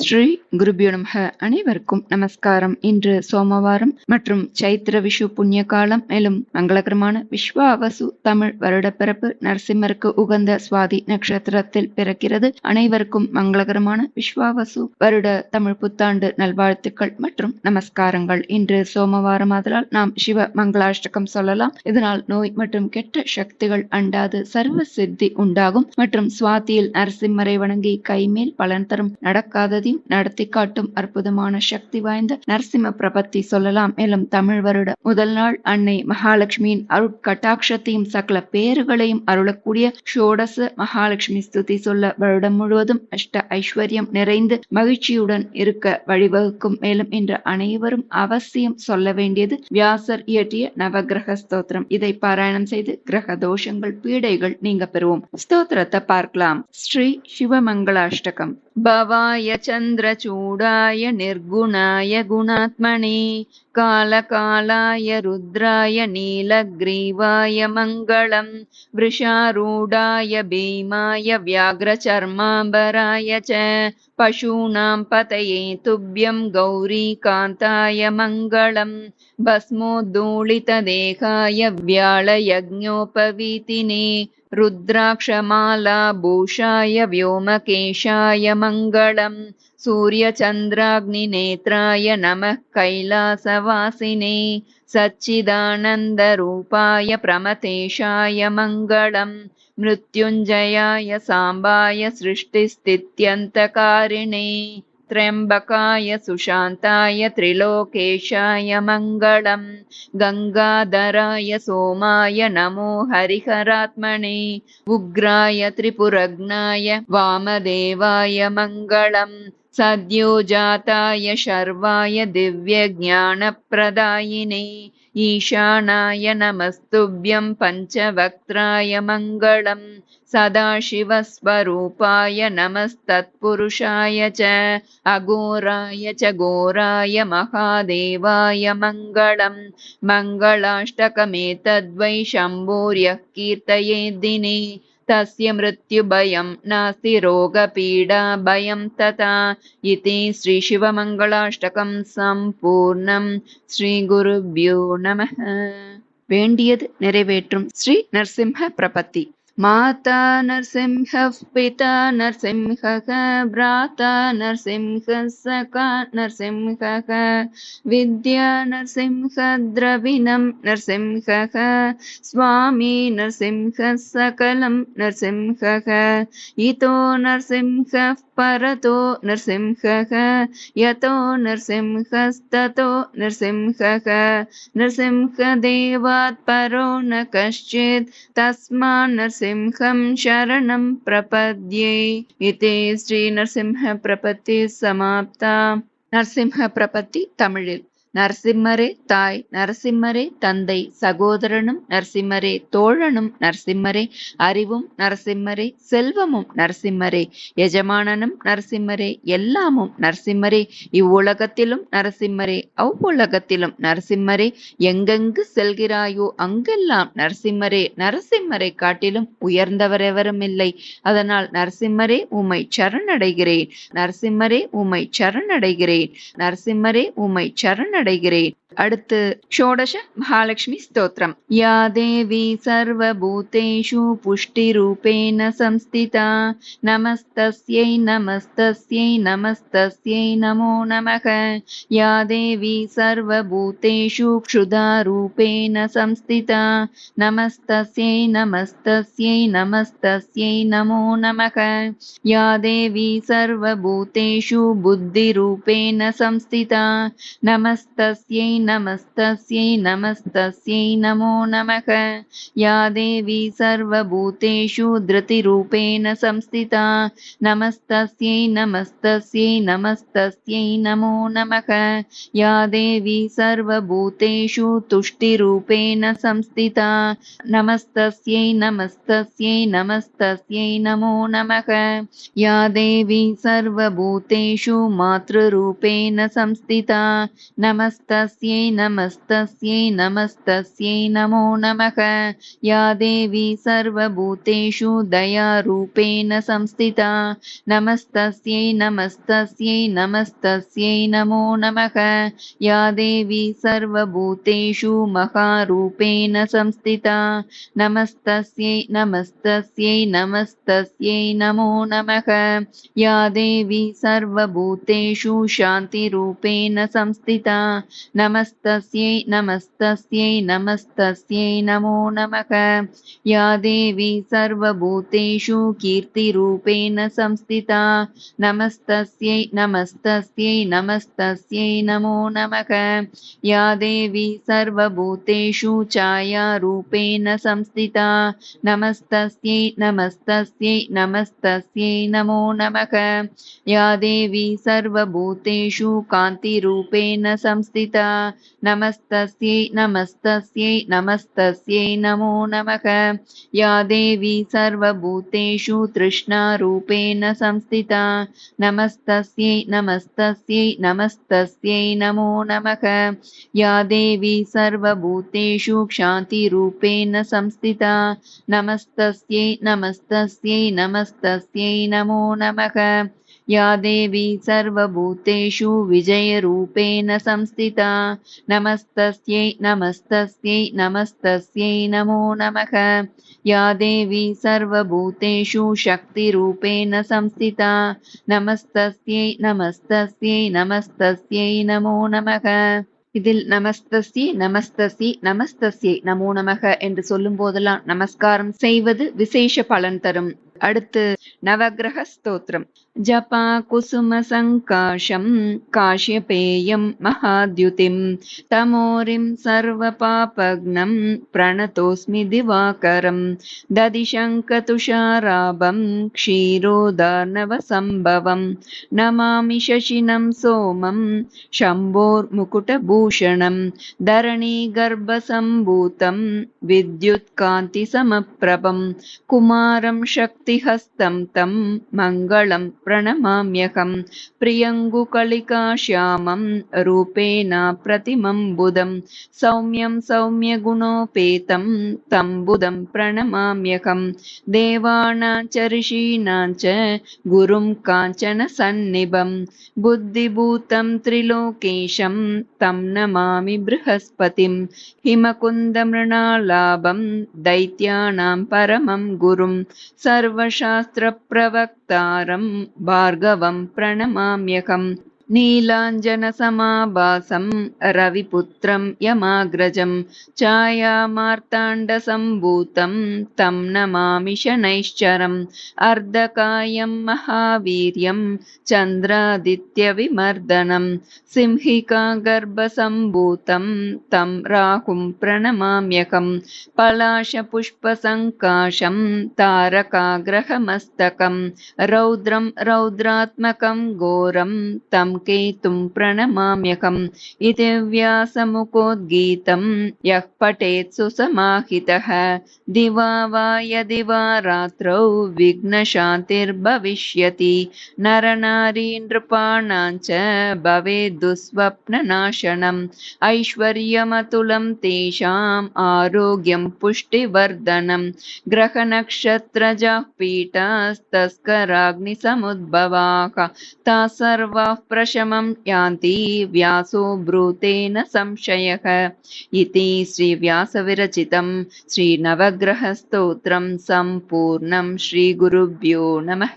ஸ்ரீ குருபியோ நமஹ. அனைவருக்கும் நமஸ்காரம். இன்று சோமவாரம் மற்றும் சைத்திர விஷு புண்ணிய காலம். மேலும் மங்களகரமான விஸ்வாவசு தமிழ் வருடப்பிறப்பு. நரசிம்மருக்கு உகந்த சுவாதி நட்சத்திரத்தில் பிறக்கிறது. அனைவருக்கும் மங்களகரமான விஸ்வாவசு வருட தமிழ் புத்தாண்டு நல்வாழ்த்துக்கள் மற்றும் நமஸ்காரங்கள். இன்று சோமவாரம் ஆதலால் நாம் சிவ மங்களாஷ்டகம் சொல்லலாம். இதனால் நோய் மற்றும் கெட்ட சக்திகள் அண்டாது சர்வ சித்தி உண்டாகும். மற்றும் சுவாதியில் நரசிம்மரை வணங்கி கைமேல் பலன் தரும் நடக்காததையும் நடத்தி காட்டும் அற்புதமான சக்தி வாய்ந்த நரசிம்ம பிரபத்தி சொல்லலாம். மேலும் தமிழ் வருட முதல் நாள் அன்னை மகாலட்சுமியின் அருட்கட்டாட்சத்தையும் சகல பேறுகளையும் அருளக்கூடிய ஷோடச மகாலட்சுமி ஸ்துதி சொல்ல வருடம் முழுவதும் அஷ்ட ஐஸ்வர்யம் நிறைந்து மகிழ்ச்சியுடன் இருக்க வழிவகுக்கும். மேலும் இன்று அனைவரும் அவசியம் சொல்ல வேண்டியது வியாசர் இயற்றிய நவகிரக ஸ்தோத்திரம். இதை பாராயணம் செய்து கிரக தோஷங்கள் பீடைகள் நீங்க பெறுவோம். ஸ்தோத்திரத்தை பார்க்கலாம். ஸ்ரீ சிவமங்களாஷ்டகம். பவாய சந்திரசூடாய நிர்குணாய குணாத்மனே காலகாலாய ருத்ராய நீலக்ரீவாய மங்களம் விருஷாரூடாய பீமாய வியாக்ரசர்மாம்பராய ச பசூனாம் பதயே துப்யம் கௌரி காந்தாய மங்களம் பஸ்மோத்தூளிததேகாய வியாழயஜ்ஞோபவீதினே रुद्राक्षमालाभूषाय व्योमकेशाय मङ्गलम् सूर्यचन्द्राग्निनेत्राय नमः कैलासवासिने सच्चिदानन्दरूपाय प्रमथेशाय मङ्गलम् मृत्युञ्जयाय साम्बाय सृष्टिस्थित्यन्तकारिणे त्र्यम्बकाय सुशान्ताय त्रिलोकेशाय मङ्गलम् गङ्गाधराय सोमाय नमो हरिहरात्मने उग्राय त्रिपुरग्नाय वामदेवाय मङ्गलम् सद्योजाताय शर्वाय दिव्यज्ञानप्रदायिने ईशानाय नमस्तुभ्यं पञ्चवक्त्राय मङ्गलम् सदाशिवस्वरूपाय नमस्तत्पुरुषाय च अघोराय च घोराय महादेवाय मङ्गलम् मङ्गलाष्टकमेतद्वै शम्भोर्यः कीर्तयेद्दिने तस्य मृत्युभयं नास्ति रोगपीडा भयं तथा इति श्रीशिवमङ्गलाष्टकं सम्पूर्णम्. श्रीगुरुभ्यो नमः. வேண்டியது நிறைவேற்றும் ஸ்ரீ நரசிம்ம பிரபத்தி. माता नरसिंहः पिता नरसिंहः भ्राता नरसिंहः सखा नरसिंहः विद्या नरसिंहः द्रविणं नरसिंहः स्वामी नरसिंहः सकलं नरसिंहः इतो नरसिंहः परतो नरसिंहः यतो नरसिंहस्ततो नरसिंहः नरसिंहदेवात् परो न कश्चित् तस्मात् नरसिंहं शरणं प्रपद्ये. इति श्री नरसिंह प्रपत्ति समाप्ता. நரசிம்ம பிரபத்தி தமிழில். நரசிம்மரே தாய், நரசிம்மரே தந்தை, சகோதரனும் நரசிம்மரே, தோழனும் நரசிம்மரே, அறிவும் நரசிம்மரே, செல்வமும் நரசிம்மரே, எஜமானனும் நரசிம்மரே, எல்லாமும் நரசிம்மரே, இவ்வுலகத்திலும் நரசிம்மரே, அவ்வுலகத்திலும் நரசிம்மரே, எங்கெங்கு செல்கிறாயோ அங்கெல்லாம் நரசிம்மரே, நரசிம்மரை காட்டிலும் உயர்ந்தவரெவரும் இல்லை. அதனால் நரசிம்மரே உம்மை சரணடைகிறேன், நரசிம்மரே உம்மை சரணடைகிறேன், நரசிம்மரே உம்மை சரணடைகிறேன். அடுத்து ஷோடச மகாலட்சுமி ஸ்தோத்திரம். யா தேவி சர்வபூதேஷு புஷ்டிரூபேண சம்ஸ்திதா நமஸ்தஸ்யை நமஸ்தஸ்யை நமஸ்தஸ்யை நமோ நமக. யா தேவி சர்வபூதேஷு க்ஷுதாரூபேண சம்ஸ்திதா நமஸ்தஸ்யை நமஸ்தஸ்யை நமஸ்தஸ்யை நமோ நமக. யா தேவி சர்வபூதேஷு புத்திரூபேண சம்ஸ்திதா நமஸ்தஸ்யை நமஸ்தஸ்யை நமஸ்தஸ்யை நமோ நமக. யா தேவி சர்வபூதேஷு திருதிரூபேண சம்ஸ்திதா நமஸ்தஸ்யை நமஸ்தஸ்யை நமஸ்தஸ்யை நமோ நமக. யா தேவி சர்வபூதேஷு துஷ்டிரூபேண சம்ஸ்திதா நமஸ்தஸ்யை நமஸ்தஸ்யை நமஸ்தஸ்யை நமோ நமக. யா தேவி சர்வபூதேஷு மாத்ருரூபேண சம்ஸ்திதா நமஸ்தஸ்யை नमस्तस्यै नमस्तस्यै नमस्तस्यै नमो नमः। या देवी सर्वभूतेषु दयारूपेण संस्थिता नमस्तस्यै नमस्तस्यै नमस्तस्यै नमो नमः। या देवी सर्वभूतेषु महारूपेण संस्थिता नमस्तस्यै नमस्तस्यै नमस्तस्यै नमो नमः। या देवी सर्वभूतेषु शान्तिरूपेण संस्थिता नमस्तस्यै नमस्तस्यै नमस्तस्यै नमो नमः। या देवी सर्वभूतेषु कीर्तिरूपेण संस्थिता नमस्तस्यै नमस्तस्यै नमस्तस्यै नमो नमः। या देवी सर्वभूतेषु छायारूपेण संस्थिता नमस्तस्यै नमस्तस्यै नमस्तस्यै नमो नमः। या देवी सर्वभूतेषु कान्तिरूपेण संस्थिता नमस्तस्यै नमस्तस्यै नमस्तस्यै नमो नमः। या देवी सर्वभूतेषु तृष्णारूपेण संस्थिता नमस्तस्यै नमस्तस्यै नमस्तस्यै नमो नमः। या देवी सर्वभूतेषु क्षान्तिरूपेण संस्थिता नमस्तस्यै नमस्तस्यै नमस्तस्यै नमो नमः। या देवी सर्वभूतेषु विजयरूपेण संस्थिता नमस्तस्यै नमस्तस्यै नमस्तस्यै नमो नमः। या देवी सर्वभूतेषु शक्तिरूपेण संस्थिता नमस्तस्यै नमस्तस्यै नमस्तस्यै नमो नमः। இதில் நமஸ்தஸ்யை நமஸ்தஸ்யை நமஸ்தஸ்யை நமோ நமக என்று சொல்லும் போதெல்லாம் நமஸ்காரம் செய்வது விசேஷ பலன் தரும். அடுத்து நவக்கிரக ஸ்தோத்திரம். ஜபா குசும சங்காஷம் காஷ்யபேயம் மகாத்யுதிம் தமோரிம் சர்வ பாபக்னம் பிரணதோஸ்மி திவாகரம் ததிசங்க துஷாராபம் க்ஷீரோதார்ணவ சம்பவம் நமாமி சசினம் சோமம் சம்போர் முகுட பூஷணம் தரணி கர்ப்பசம்பூதம் வித்யுத் காந்தி சமப்பிரபம் குமாரம் சக்திஹஸ்தம் தம் மங்களம் பிரணமாம்யகம் பிரியங்குகலிகா ஷியாமம் ரூபேண பிரதிமம் புதம் சௌமியம் சௌமிய குணோபேதம் தம் புதம் பிரணமாம்யகம் தேவானாஞ்ச ரிஷீணாஞ்ச குரும் காஞ்சன சந்நிபம் புத்திபூதம் திரிலோகேஷம் தம் நமாமி ப்ருஹஸ்பதிம் ஹிமகுந்தமிருணாலாபம் தைத்யானாம் பரமம் குரும் சர்வசாஸ்திர பிரவக்தாரம் பார்கவம் பிரணமாம்யகம் நீலாஞ்சனசமாபாசம் ரவிபுத்திரம் யமாக்ரஜம் சாயாமார்த்தாண்டசம்பூதம் தம் நமாமி சனைश्चरम् அர்த்தகாயம் மகாவீர்யம் சந்திராதித்யவிமர்தனம் சிம்ஹிகா கர்ப்பசம்பூதம் தம் ராகும் பிரணமாம்யகம் பலாஷபுஷ்பசங்காஷம் தாரகாகிரகமஸ்தகம் ரௌத்ரம் ரௌத்ராத்மகம் கோரம் தம் கேத்தும் பிரணமாம்யகம் இதி व्यासमुखोद्गीतं यः पठेत् सुसमाहितः दिवा वा यदि वा रात्रौ विघ्नशान्तिर्भविष्यति नरनारी नृपाणां च भवेद्दुःस्वप्ननाशनम् ऐश्वर्यमतुलं तेषाम् आरोग्यं पुष्टिवर्धनं ग्रहनक्षत्रजाः पीठास्तस्कराग्निसमुद्भवाः ताः सर्वाः प्रशमं यान्ति व्यासो ब्रूतेन संशयः इति श्रीव्यासविरचितं श्रीनवग्रहस्तोत्रं सम्पूर्णं श्रीगुरुभ्यो नमः।